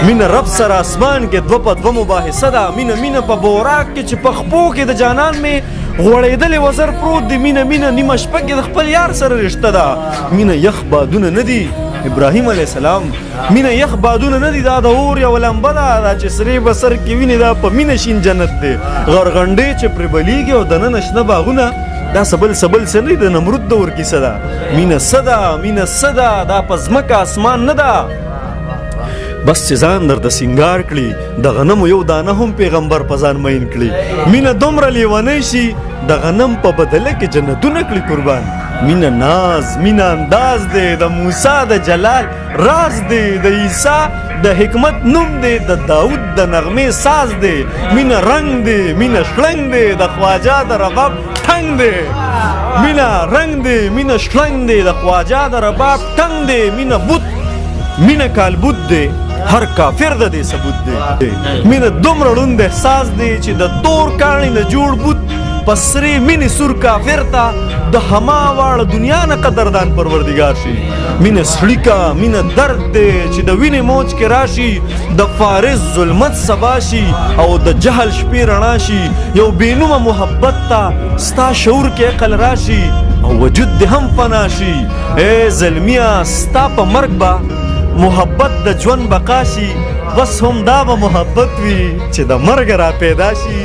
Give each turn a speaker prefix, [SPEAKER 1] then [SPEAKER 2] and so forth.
[SPEAKER 1] مینه رب سره اسمان کې دوه په دوه مباحثه ده مینه په بوراک کې چې په خپو کې د جانان مې غوړېدلې وزر پروت دی مینه نیمه شپه کې د خپل یار سره رشته ده مینه یخ بادونه نه دي ابراهیم علیه السلام مینه یخ بادونه نه دي دا د اور یوه لمبه ده چې سرې به سر کې وینې دا په مینه شین جنت دی غرغنډې چې پرې بلیږي او دننه شنه باغونه دا سبل څه نه د نمرود دور کیسه ده مینه څه ده دا په ځمکه اسمان نه ده بس چې ځان درته سینګار کړي د غنمو یو دانه هم پیغمبر په ځان مین کړي مینه دومره لیونی شي د غنم په بدله کې جنتونه کړي قربان مینه ناز مینه انداز دی د موسی د جلال راز دی د عیسی د حکمت نوم دی د داود د نغمې ساز دی مینه رنگ دی مینه شلنګ دی د خواجه د رباب ټنګ دی مینه رنگ دی مینه شلنګ دی د خواجه د رباب ټنګ دی مینه بوت مینه کالبوت دی هر کافر د دې ثبوت دی مینه دومره ړوند احساس دی چې د تور کاڼي نه جوړ بوت پسرې مینې سور کافر ته د هما واړه دنیا نه قدردان پروردګار شي مینه سړیکه مینه درد دی چې د وینې موج کې راشي د فارس ظلمت سبا شي او د جهل شپې رڼا شي یو بېنومه محبت ته ستا شعور کې عقل راشي او وجود دې هم فنا شي ای زلمیه ستا په مرګ به محبت د ژوند بقا شي بس هم دا به محبت وي چې د مرګ را پیدا شي